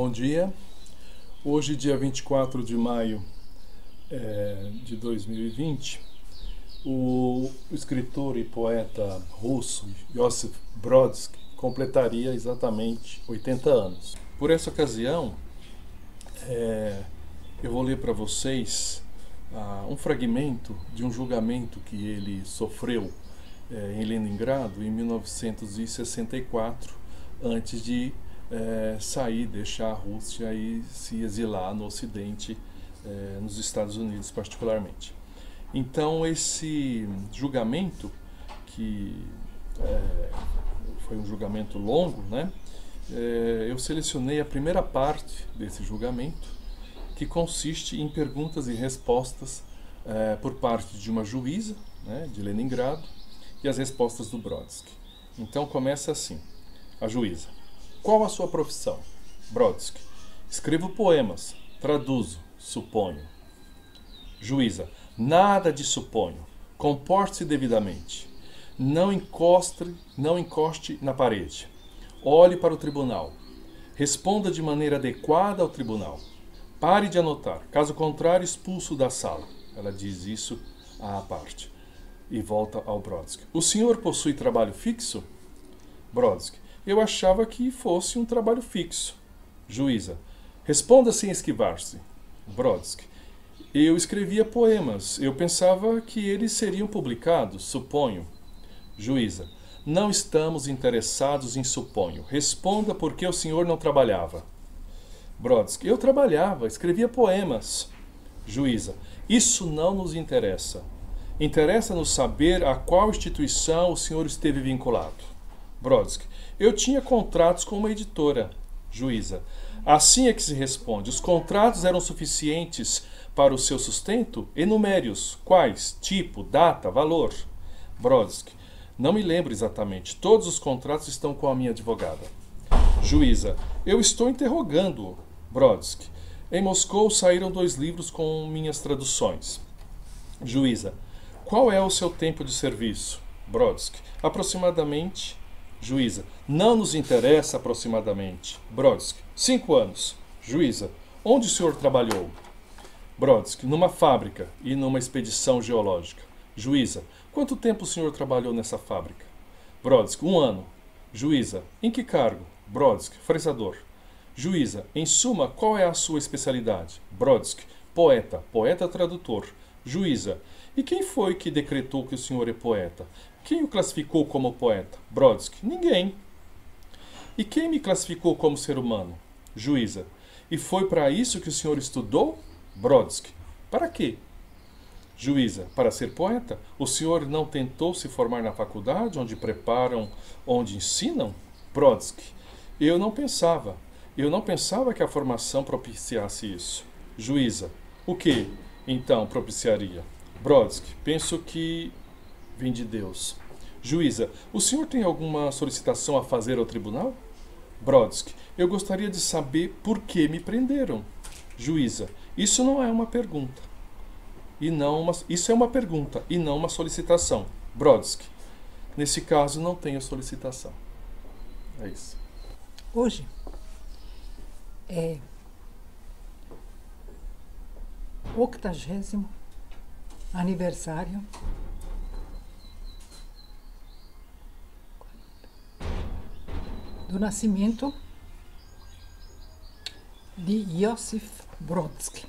Bom dia. Hoje, dia 24 de maio de 2020, o escritor e poeta russo Iosif Brodsky completaria exatamente 80 anos. Por essa ocasião, eu vou ler para vocês um fragmento de um julgamento que ele sofreu em Leningrado em 1964, antes de sair, deixar a Rússia e se exilar no Ocidente, nos Estados Unidos particularmente. Então esse julgamento, que foi um julgamento longo, né? Eu selecionei a primeira parte desse julgamento, que consiste em perguntas e respostas por parte de uma juíza, né, de Leningrado, e as respostas do Brodsky. Então começa assim: a juíza: qual a sua profissão? Brodsky: escrevo poemas, traduzo, suponho. Juíza: nada de suponho. Comporte-se devidamente. Não encoste na parede. Olhe para o tribunal. Responda de maneira adequada ao tribunal. Pare de anotar. Caso contrário, expulso da sala. Ela diz isso à parte. E volta ao Brodsky. O senhor possui trabalho fixo? Brodsky: eu achava que fosse um trabalho fixo. Juíza: responda sem esquivar-se. Brodsky: eu escrevia poemas. Eu pensava que eles seriam publicados, suponho. Juíza: não estamos interessados em suponho. Responda por que o senhor não trabalhava. Brodsky: eu trabalhava, escrevia poemas. Juíza: isso não nos interessa. Interessa-nos saber a qual instituição o senhor esteve vinculado. Brodsky: eu tinha contratos com uma editora. Juíza: assim é que se responde. Os contratos eram suficientes para o seu sustento? Enumere-os. Quais? Tipo, data, valor? Brodsky: não me lembro exatamente. Todos os contratos estão com a minha advogada. Juíza: eu estou interrogando-o. Brodsky: em Moscou saíram 2 livros com minhas traduções. Juíza: qual é o seu tempo de serviço? Brodsky: aproximadamente. Juíza: não nos interessa aproximadamente. Brodsky: 5 anos. Juíza: onde o senhor trabalhou? Brodsky: numa fábrica e numa expedição geológica. Juíza: quanto tempo o senhor trabalhou nessa fábrica? Brodsky: 1 ano. Juíza: em que cargo? Brodsky: fresador. Juíza: em suma, qual é a sua especialidade? Brodsky: poeta, poeta tradutor. Juíza: e quem foi que decretou que o senhor é poeta? Quem o classificou como poeta? Brodsky: ninguém. E quem me classificou como ser humano? Juíza: e foi para isso que o senhor estudou? Brodsky: para quê? Juíza: para ser poeta? O senhor não tentou se formar na faculdade, onde preparam, onde ensinam? Brodsky: eu não pensava que a formação propiciasse isso. Juíza: o que, então, propiciaria? Brodsky: penso que vem de Deus. Juíza: o senhor tem alguma solicitação a fazer ao tribunal? Brodsky: eu gostaria de saber por que me prenderam. Juíza: isso não é uma pergunta. Isso é uma pergunta e não uma solicitação. Brodsky: nesse caso não tenho solicitação. É isso. Hoje é 80º aniversário do nascimento de Iosif Brodsky,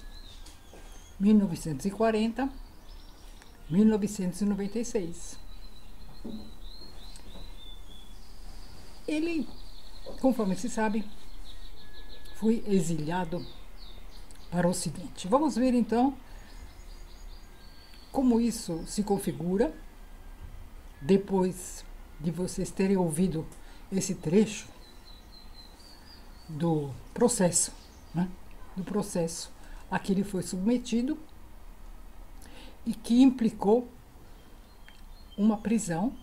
1940-1996. Ele, conforme se sabe, foi exilado para o Ocidente. Vamos ver então como isso se configura depois de vocês terem ouvido esse trecho do processo, né? Do processo a que ele foi submetido e que implicou uma prisão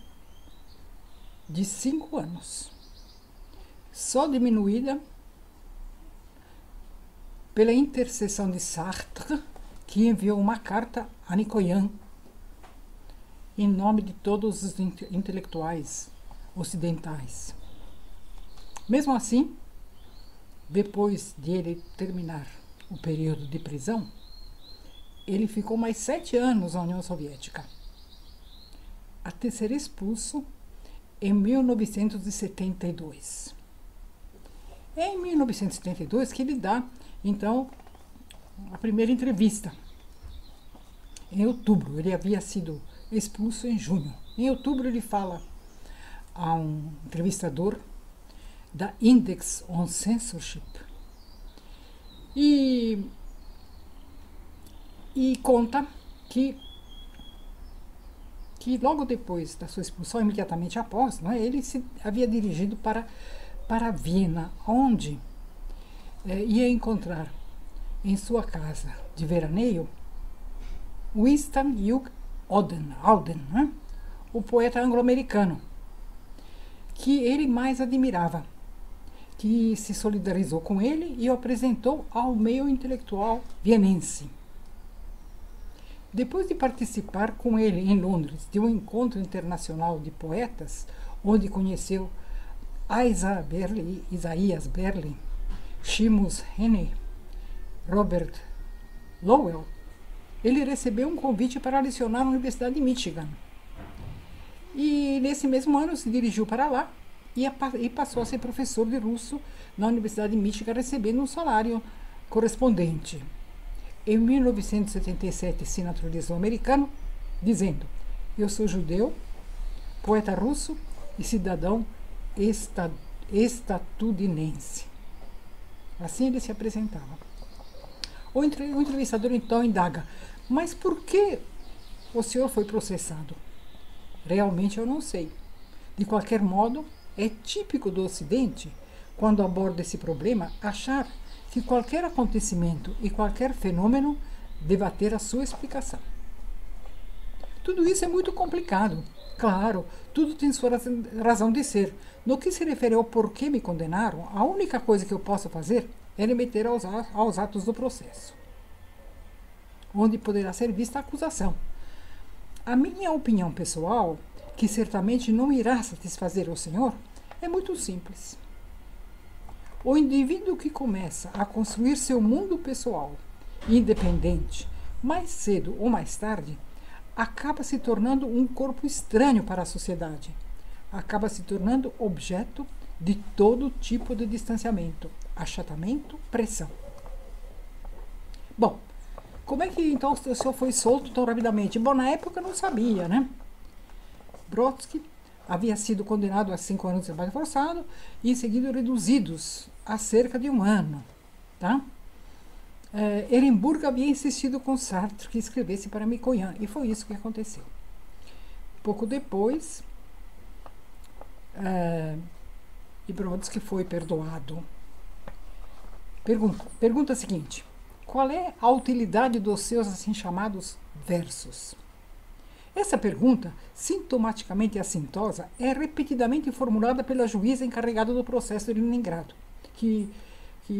de 5 anos, só diminuída pela intercessão de Sartre, que enviou uma carta a Nicoyan em nome de todos os intelectuais ocidentais. Mesmo assim, depois de ele terminar o período de prisão, ele ficou mais 7 anos na União Soviética, até ser expulso em 1972. É em 1972 que ele dá, então, a primeira entrevista. Em outubro, ele havia sido expulso em junho. Em outubro, ele fala a um entrevistador da Index on Censorship e conta que logo depois da sua expulsão, imediatamente após, né, ele se havia dirigido para Viena, onde ia encontrar em sua casa de veraneio Winston Hugh Auden, né, o poeta anglo-americano, que ele mais admirava, que se solidarizou com ele e o apresentou ao meio intelectual vienense. Depois de participar com ele em Londres de um encontro internacional de poetas, onde conheceu Isaiah Berlin, Seamus Heaney, Robert Lowell, ele recebeu um convite para lecionar na Universidade de Michigan. E nesse mesmo ano se dirigiu para lá e passou a ser professor de russo na Universidade de Michigan, recebendo um salário correspondente. Em 1977 se naturalizou americano, dizendo: eu sou judeu, poeta russo e cidadão estadunidense. Assim ele se apresentava. O entrevistador então indaga: mas por que o senhor foi processado? Realmente eu não sei. De qualquer modo, é típico do Ocidente, quando aborda esse problema, achar que qualquer acontecimento e qualquer fenômeno deva ter a sua explicação. Tudo isso é muito complicado. Claro, tudo tem sua razão de ser. No que se refere ao porquê me condenaram, a única coisa que eu posso fazer é remeter aos atos do processo, onde poderá ser vista a acusação. A minha opinião pessoal, que certamente não irá satisfazer o senhor, é muito simples. O indivíduo que começa a construir seu mundo pessoal, independente, mais cedo ou mais tarde, acaba se tornando um corpo estranho para a sociedade, acaba se tornando objeto de todo tipo de distanciamento, achatamento, pressão. Bom, como é que então o senhor foi solto tão rapidamente? Bom, na época eu não sabia, né? Brodsky havia sido condenado a 5 anos de trabalho forçado e em seguida reduzidos a cerca de 1 ano. Tá? Ehrenburg havia insistido com Sartre que escrevesse para Mikoyan, e foi isso que aconteceu. Pouco depois, Brodsky foi perdoado. Pergunta seguinte: qual é a utilidade dos seus assim chamados versos? Essa pergunta, sintomaticamente assintosa, é repetidamente formulada pela juíza encarregada do processo de Leningrado, que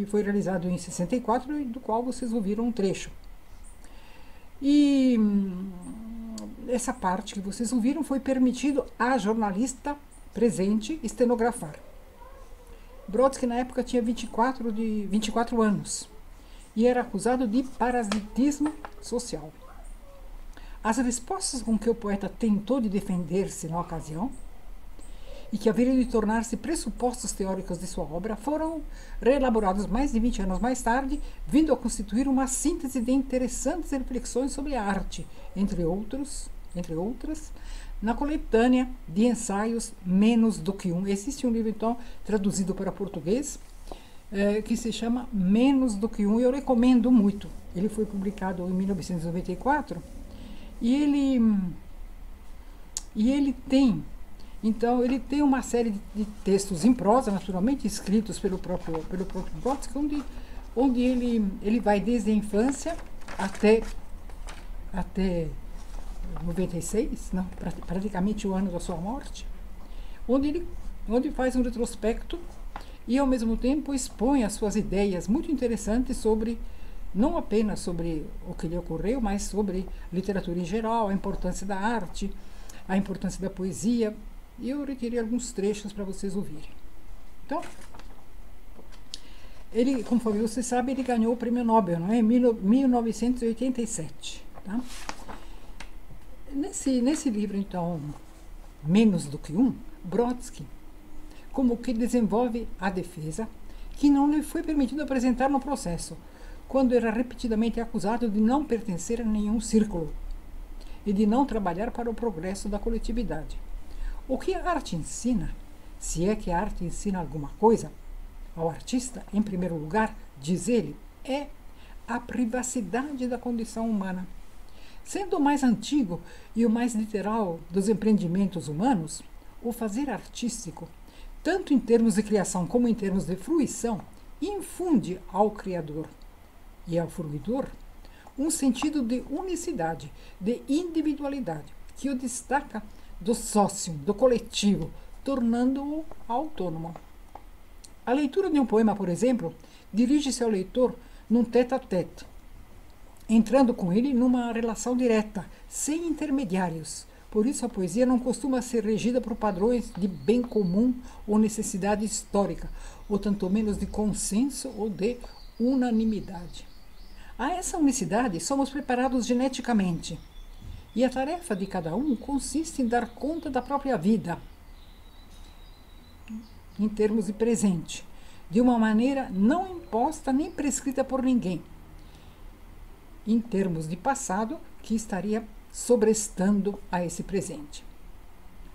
foi realizado em 64 e do qual vocês ouviram um trecho. E essa parte que vocês ouviram foi permitido à jornalista presente estenografar. Brodsky, na época, tinha 24 anos e era acusado de parasitismo social. As respostas com que o poeta tentou de defender-se na ocasião, e que haveriam de tornar-se pressupostos teóricos de sua obra, foram reelaborados mais de 20 anos mais tarde, vindo a constituir uma síntese de interessantes reflexões sobre a arte, entre outras, na coletânea de ensaios Menos do que Um. Existe um livro, então, traduzido para português, que se chama Menos do que Um, e eu recomendo muito. Ele foi publicado em 1994, e ele tem uma série de textos em prosa, naturalmente, escritos pelo próprio Brodsky, onde ele vai desde a infância até 96, não, praticamente o ano da sua morte, onde faz um retrospecto e, ao mesmo tempo, expõe as suas ideias muito interessantes sobre, não apenas sobre o que lhe ocorreu, mas sobre literatura em geral, a importância da arte, a importância da poesia. E eu retirei alguns trechos para vocês ouvirem. Então, Ele, conforme você sabe, ele ganhou o prêmio Nobel, não é? Em 1987. Tá? Nesse livro, então, Menos do que um, Brodsky, como que desenvolve a defesa que não lhe foi permitido apresentar no processo, quando era repetidamente acusado de não pertencer a nenhum círculo e de não trabalhar para o progresso da coletividade. O que a arte ensina, se é que a arte ensina alguma coisa, ao artista, em primeiro lugar, diz ele, é a privacidade da condição humana. Sendo o mais antigo e o mais literal dos empreendimentos humanos, o fazer artístico, tanto em termos de criação como em termos de fruição, infunde ao criador e ao fruidor um sentido de unicidade, de individualidade, que o destaca do sócio, do coletivo, tornando-o autônomo. A leitura de um poema, por exemplo, dirige-se ao leitor num tête-à-tête, entrando com ele numa relação direta, sem intermediários. Por isso a poesia não costuma ser regida por padrões de bem comum ou necessidade histórica, ou tanto menos de consenso ou de unanimidade. A essa unicidade somos preparados geneticamente, e a tarefa de cada um consiste em dar conta da própria vida, em termos de presente, de uma maneira não imposta nem prescrita por ninguém, em termos de passado que estaria sobrestando a esse presente.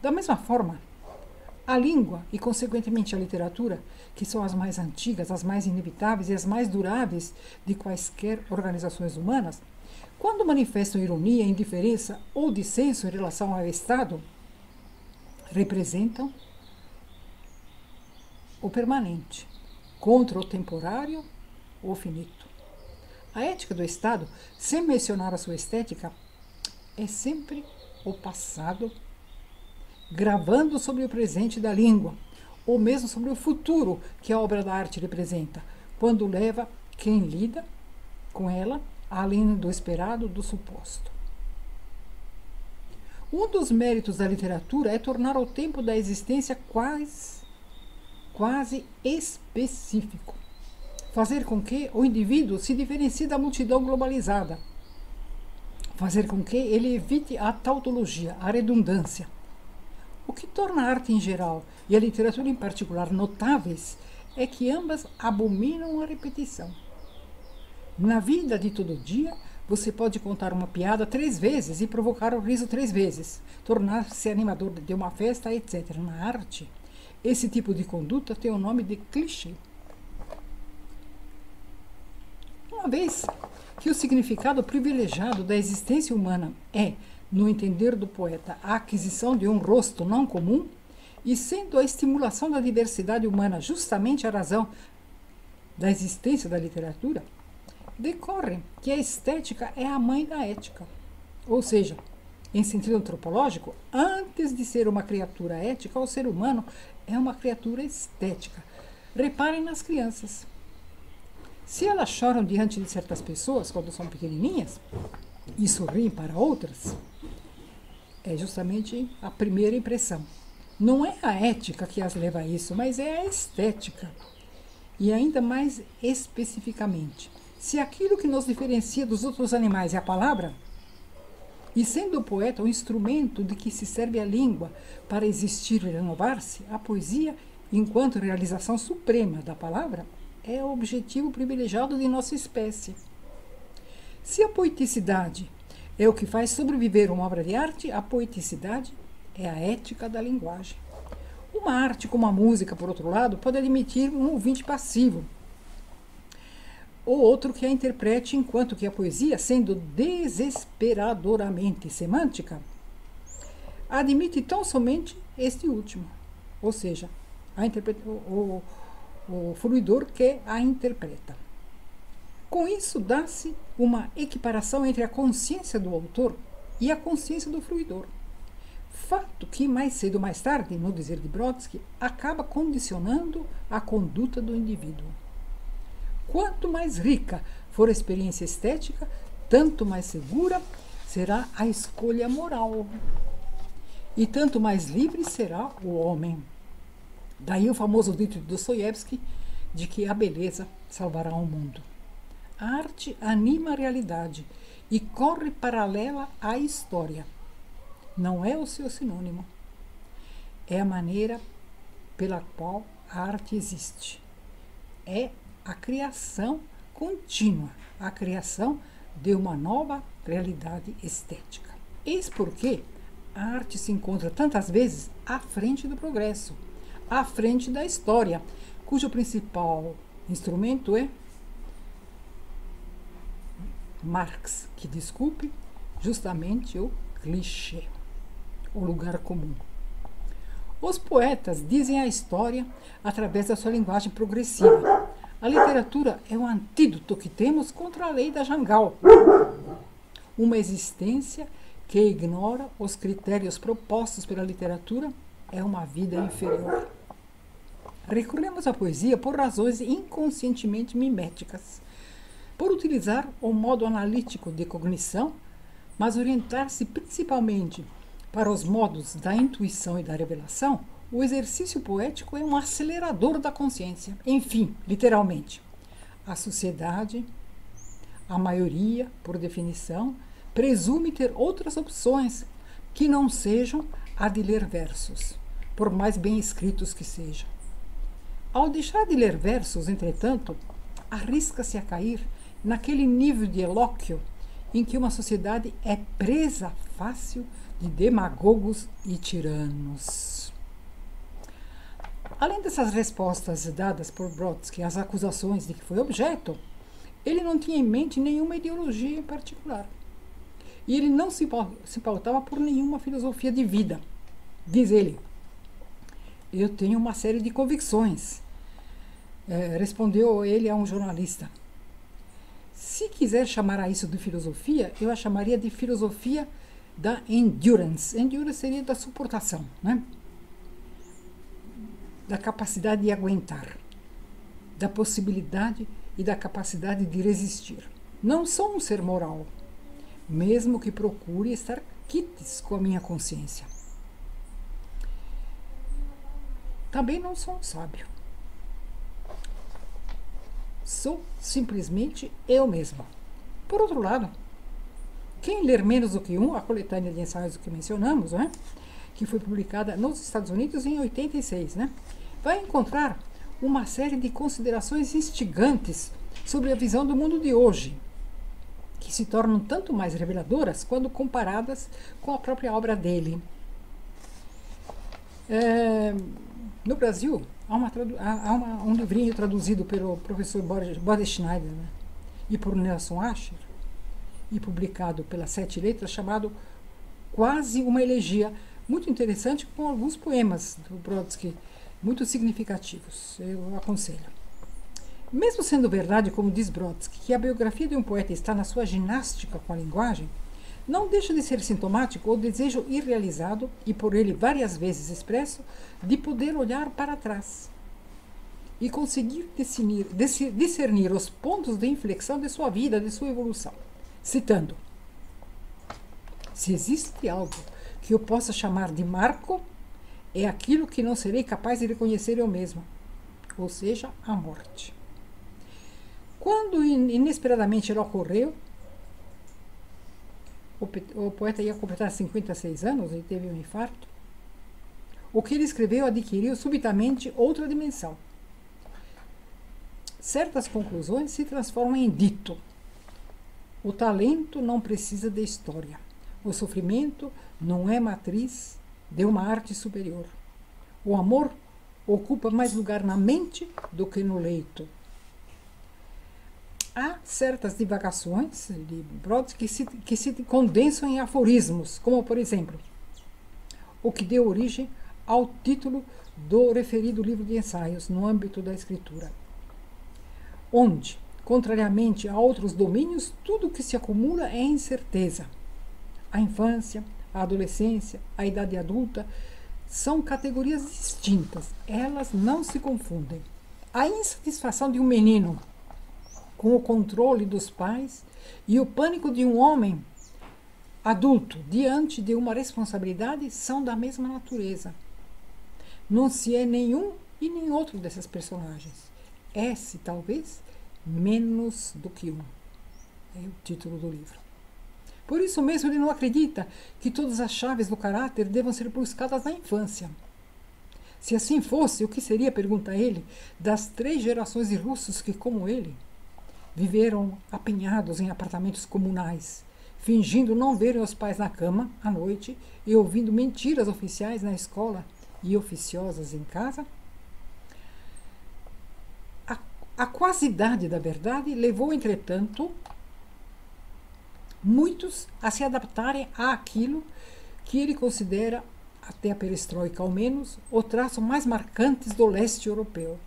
Da mesma forma, a língua e, consequentemente, a literatura, que são as mais antigas, as mais inevitáveis e as mais duráveis de quaisquer organizações humanas, quando manifestam ironia, indiferença ou dissenso em relação ao Estado, representam o permanente, contra o temporário ou finito. A ética do Estado, sem mencionar a sua estética, é sempre o passado, gravando sobre o presente da língua, ou mesmo sobre o futuro que a obra da arte representa, quando leva quem lida com ela além do esperado, do suposto. Um dos méritos da literatura é tornar o tempo da existência quase específico. Fazer com que o indivíduo se diferencie da multidão globalizada. Fazer com que ele evite a tautologia, a redundância. O que torna a arte em geral e a literatura em particular notáveis é que ambas abominam a repetição. Na vida de todo dia, você pode contar uma piada 3 vezes e provocar o riso 3 vezes, tornar-se animador de uma festa, etc. Na arte, esse tipo de conduta tem o nome de clichê. Uma vez que o significado privilegiado da existência humana é, no entender do poeta, a aquisição de um rosto não comum, e sendo a estimulação da diversidade humana justamente a razão da existência da literatura, decorre que a estética é a mãe da ética. Ou seja, em sentido antropológico, antes de ser uma criatura ética, o ser humano é uma criatura estética. Reparem nas crianças. Se elas choram diante de certas pessoas, quando são pequenininhas, e sorriem para outras, é justamente a primeira impressão. Não é a ética que as leva a isso, mas é a estética. E ainda mais especificamente, se aquilo que nos diferencia dos outros animais é a palavra, e sendo o poeta o instrumento de que se serve a língua para existir e renovar-se, a poesia, enquanto realização suprema da palavra, é o objetivo privilegiado de nossa espécie. Se a poeticidade é o que faz sobreviver uma obra de arte, a poeticidade é a ética da linguagem. Uma arte como a música, por outro lado, pode admitir um ouvinte passivo, ou outro que a interprete, enquanto que a poesia, sendo desesperadoramente semântica, admite tão somente este último, ou seja, o fruidor que a interpreta. Com isso, dá-se uma equiparação entre a consciência do autor e a consciência do fruidor. Fato que, mais cedo ou mais tarde, no dizer de Brodsky, acaba condicionando a conduta do indivíduo. Quanto mais rica for a experiência estética, tanto mais segura será a escolha moral. E tanto mais livre será o homem. Daí o famoso dito de Dostoiévski, de que a beleza salvará o mundo. A arte anima a realidade e corre paralela à história. Não é o seu sinônimo. É a maneira pela qual a arte existe. É a criação contínua, a criação de uma nova realidade estética. Eis porque a arte se encontra tantas vezes à frente do progresso, à frente da história, cujo principal instrumento é Marx, que desculpe, justamente o clichê, o lugar comum. Os poetas dizem a história através da sua linguagem progressiva. A literatura é o antídoto que temos contra a lei da Jangal, uma existência que ignora os critérios propostos pela literatura é uma vida inferior. Recorremos à poesia por razões inconscientemente miméticas, por utilizar o modo analítico de cognição, mas orientar-se principalmente para os modos da intuição e da revelação. O exercício poético é um acelerador da consciência. Enfim, literalmente, a sociedade, a maioria, por definição, presume ter outras opções que não sejam a de ler versos, por mais bem escritos que sejam. Ao deixar de ler versos, entretanto, arrisca-se a cair naquele nível de elóquio em que uma sociedade é presa fácil de demagogos e tiranos. Além dessas respostas dadas por Brodsky às acusações de que foi objeto, ele não tinha em mente nenhuma ideologia em particular. E ele não se pautava por nenhuma filosofia de vida. Diz ele, eu tenho uma série de convicções, respondeu ele a um jornalista. Se quiser chamar a isso de filosofia, eu a chamaria de filosofia da endurance. Endurance seria da suportação, né? Da capacidade de aguentar, da possibilidade e da capacidade de resistir. Não sou um ser moral, mesmo que procure estar quites com a minha consciência. Também não sou um sábio. Sou simplesmente eu mesma. Por outro lado, quem ler menos do que a coletânea de ensaios que mencionamos, né, que foi publicada nos Estados Unidos em 86, né, vai encontrar uma série de considerações instigantes sobre a visão do mundo de hoje, que se tornam tanto mais reveladoras quando comparadas com a própria obra dele. No Brasil, há um livrinho traduzido pelo professor Boris Schneider, né, e por Nelson Asher, e publicado pelas 7 Letras, chamado Quase uma Elegia, muito interessante, com alguns poemas do Brodsky, muito significativos, eu aconselho. Mesmo sendo verdade, como diz Brodsky, que a biografia de um poeta está na sua ginástica com a linguagem, não deixa de ser sintomático o desejo irrealizado, e por ele várias vezes expresso, de poder olhar para trás e conseguir discernir os pontos de inflexão de sua vida, de sua evolução. Citando, se existe algo que eu possa chamar de marco, é aquilo que não serei capaz de reconhecer eu mesma, ou seja, a morte. Quando inesperadamente ela ocorreu, o poeta ia completar 56 anos e teve um infarto, o que ele escreveu adquiriu subitamente outra dimensão. Certas conclusões se transformam em dito. O talento não precisa de história. O sofrimento não é matriz de uma arte superior. O amor ocupa mais lugar na mente do que no leito. Há certas divagações de Brodsky que se condensam em aforismos, como, por exemplo, o que deu origem ao título do referido livro de ensaios no âmbito da escritura, onde, contrariamente a outros domínios, tudo que se acumula é incerteza. A infância, a adolescência, a idade adulta são categorias distintas, elas não se confundem. A insatisfação de um menino com o controle dos pais e o pânico de um homem adulto diante de uma responsabilidade são da mesma natureza. Não se é nenhum e nem outro dessas personagens. S, talvez, menos do que um. É o título do livro. Por isso mesmo ele não acredita que todas as chaves do caráter devam ser buscadas na infância. Se assim fosse, o que seria, pergunta ele, das 3 gerações de russos que, como ele, viveram apinhados em apartamentos comunais, fingindo não verem os pais na cama à noite e ouvindo mentiras oficiais na escola e oficiosas em casa? A quasidade da verdade levou, entretanto, muitos a se adaptarem àquilo que ele considera, até a perestroika ao menos, o traço mais marcantes do leste europeu,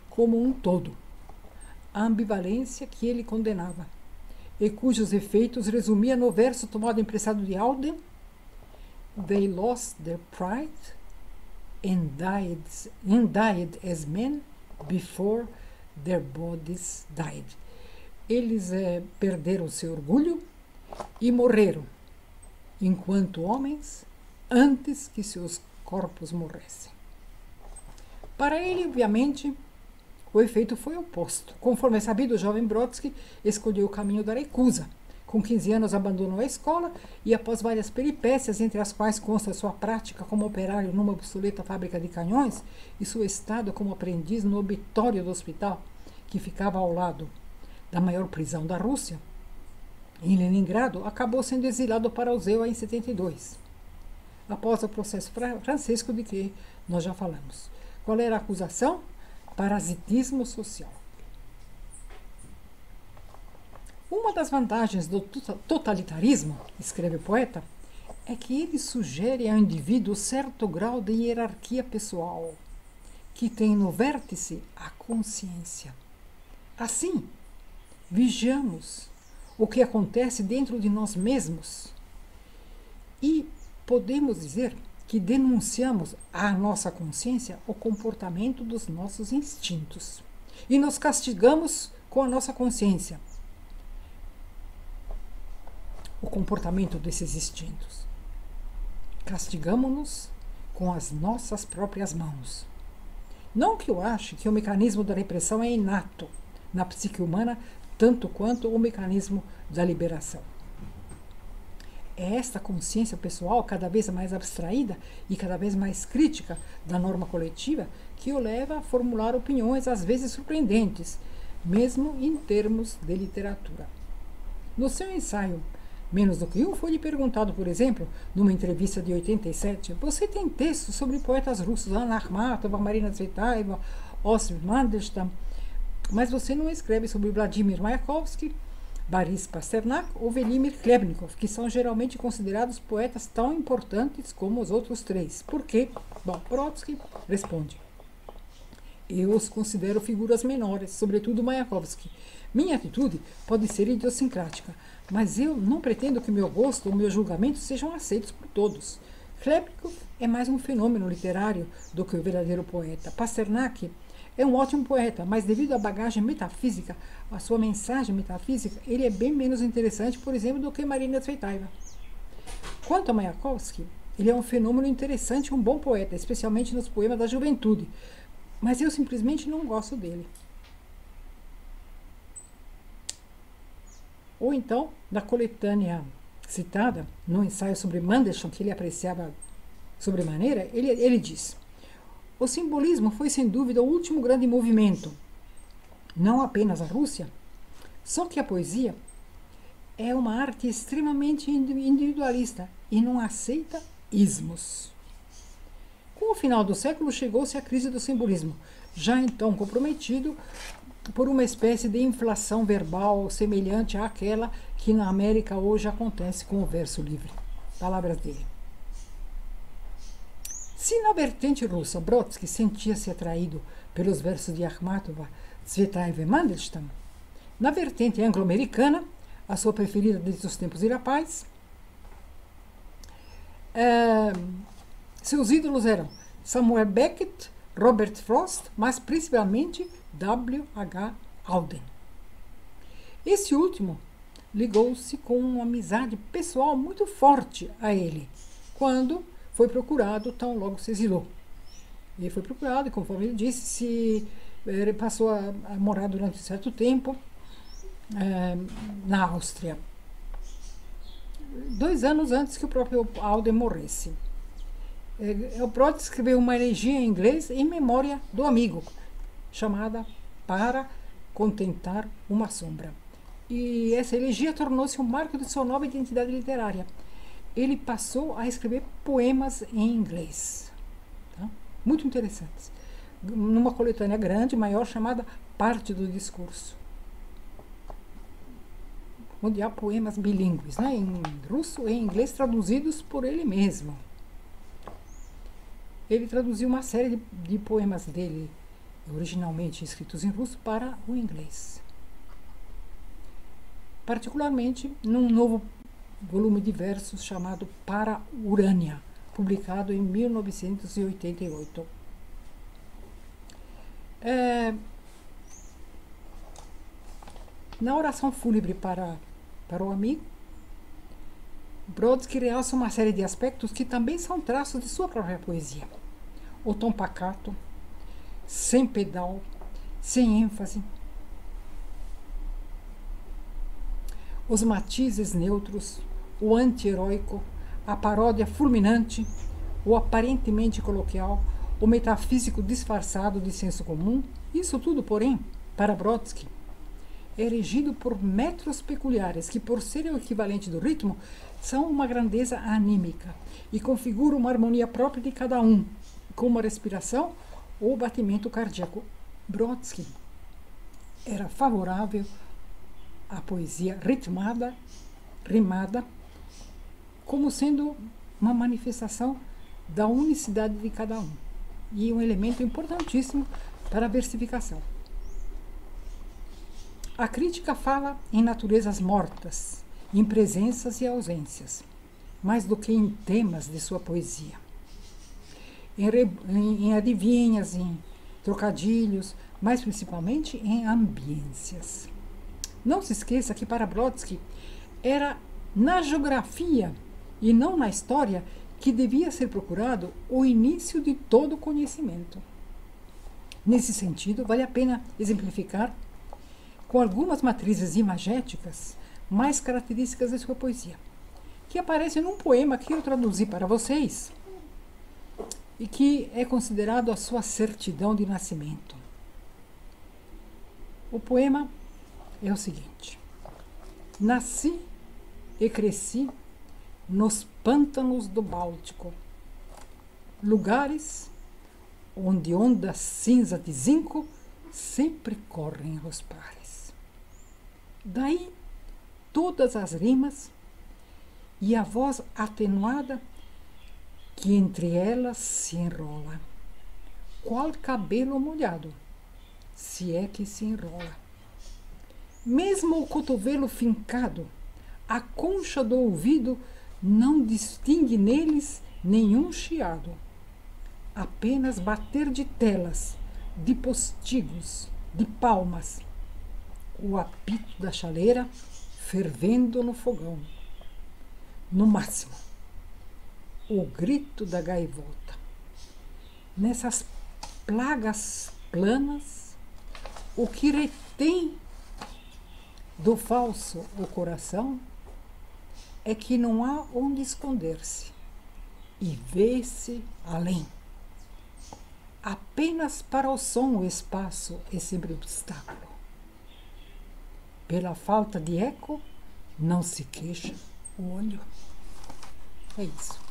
como um todo, a ambivalência que ele condenava, e cujos efeitos resumia no verso tomado emprestado de Auden: They lost their pride and died as men before their bodies died. Eles perderam seu orgulho e morreram, enquanto homens, antes que seus corpos morressem. Para ele, obviamente, o efeito foi oposto. Conforme é sabido, o jovem Brodsky escolheu o caminho da recusa. Com 15 anos abandonou a escola e, após várias peripécias, entre as quais consta sua prática como operário numa obsoleta fábrica de canhões e seu estado como aprendiz no obitório do hospital, que ficava ao lado da maior prisão da Rússia, em Leningrado, acabou sendo exilado para o Zewa em 72, após o processo francesco de que nós já falamos. Qual era a acusação? Parasitismo social. Uma das vantagens do totalitarismo, escreve o poeta, é que ele sugere ao indivíduo certo grau de hierarquia pessoal, que tem no vértice a consciência. Assim, vigiamos o que acontece dentro de nós mesmos e podemos dizer que denunciamos à nossa consciência o comportamento dos nossos instintos e nos castigamos com a nossa consciência o comportamento desses instintos. Castigamos-nos com as nossas próprias mãos. Não que eu ache que o mecanismo da repressão é inato na psique humana tanto quanto o mecanismo da liberação. É esta consciência pessoal, cada vez mais abstraída e cada vez mais crítica da norma coletiva, que o leva a formular opiniões às vezes surpreendentes, mesmo em termos de literatura. No seu ensaio Menos do que um, foi-lhe perguntado, por exemplo, numa entrevista de 87, você tem textos sobre poetas russos, Anna Akhmatova, Marina Tsvetaeva, Osip Mandelstam, mas você não escreve sobre Vladimir Mayakovsky, Boris Pasternak ou Velimir Khlebnikov, que são geralmente considerados poetas tão importantes como os outros 3. Por quê? Bom, Brodsky responde: eu os considero figuras menores, sobretudo Mayakovsky. Minha atitude pode ser idiosincrática, mas eu não pretendo que meu gosto ou meu julgamento sejam aceitos por todos. Khlebnikov é mais um fenômeno literário do que o verdadeiro poeta. Pasternak é um ótimo poeta, mas devido à bagagem metafísica, à sua mensagem metafísica, ele é bem menos interessante, por exemplo, do que Marina Tsvetaeva. Quanto a Mayakovsky, ele é um fenômeno interessante e um bom poeta, especialmente nos poemas da juventude, mas eu simplesmente não gosto dele. Ou então, na coletânea citada, no ensaio sobre Mandelstam, que ele apreciava sobremaneira, ele diz: o simbolismo foi sem dúvida o último grande movimento, não apenas a Rússia, só que a poesia é uma arte extremamente individualista e não aceita ismos. Com o final do século chegou-se à crise do simbolismo, já então comprometido por uma espécie de inflação verbal semelhante àquela que na América hoje acontece com o verso livre. Palavras dele. Se na vertente russa Brodsky sentia-se atraído pelos versos de Akhmatova, Tsvetaeva e Mandelstam, na vertente anglo-americana, a sua preferida desde os tempos de rapaz, seus ídolos eram Samuel Beckett, Robert Frost, mas principalmente W.H. Auden. Esse último ligou-se com uma amizade pessoal muito forte a ele, quando foi procurado, tão logo se exilou. Ele foi procurado e, conforme ele disse, se Ele passou a morar durante um certo tempo na Áustria, 2 anos antes que o próprio Alden morresse. O Brodsky escreveu uma elegia em inglês em memória do amigo, chamada Para Contentar uma Sombra. E essa elegia tornou-se um marco de sua nova identidade literária. Ele passou a escrever poemas em inglês, tá? Muito interessantes, numa coletânea grande, maior, chamada Parte do Discurso, onde há poemas bilíngues, né, em russo e em inglês, traduzidos por ele mesmo. Ele traduziu uma série de poemas dele, originalmente escritos em russo, para o inglês. Particularmente num novo volume de versos chamado Para Urânia, publicado em 1988. Na oração fúnebre para o amigo, Brodsky realça uma série de aspectos que também são traços de sua própria poesia. O tom pacato, sem pedal, sem ênfase, os matizes neutros, o anti-heróico, a paródia fulminante, o aparentemente coloquial, o metafísico disfarçado de senso comum, isso tudo, porém, para Brodsky, é regido por metros peculiares que, por serem o equivalente do ritmo, são uma grandeza anímica e configuram uma harmonia própria de cada um, como a respiração ou batimento cardíaco. Brodsky era favorável à poesia rimada, como sendo uma manifestação da unicidade de cada um e um elemento importantíssimo para a versificação. A crítica fala em naturezas mortas, em presenças e ausências, mais do que em temas de sua poesia. Em adivinhas, em trocadilhos, mas principalmente em ambiências. Não se esqueça que para Brodsky era na geografia e não na história que devia ser procurado o início de todo conhecimento. Nesse sentido, vale a pena exemplificar com algumas matrizes imagéticas mais características de sua poesia, que aparece num poema que eu traduzi para vocês e que é considerado a sua certidão de nascimento. O poema é o seguinte: nasci e cresci nos pântanos do Báltico, lugares onde ondas cinza de zinco sempre correm aos pares. Daí todas as rimas e a voz atenuada que entre elas se enrola, qual cabelo molhado, se é que se enrola. Mesmo o cotovelo fincado, a concha do ouvido não distingue neles nenhum chiado, apenas bater de telas, de postigos, de palmas, o apito da chaleira fervendo no fogão. No máximo, o grito da gaivota. Nessas plagas planas, o que retém do falso o coração é que não há onde esconder-se e vê-se além. Apenas para o som o espaço é sempre obstáculo. Pela falta de eco, não se queixa o olho. É isso.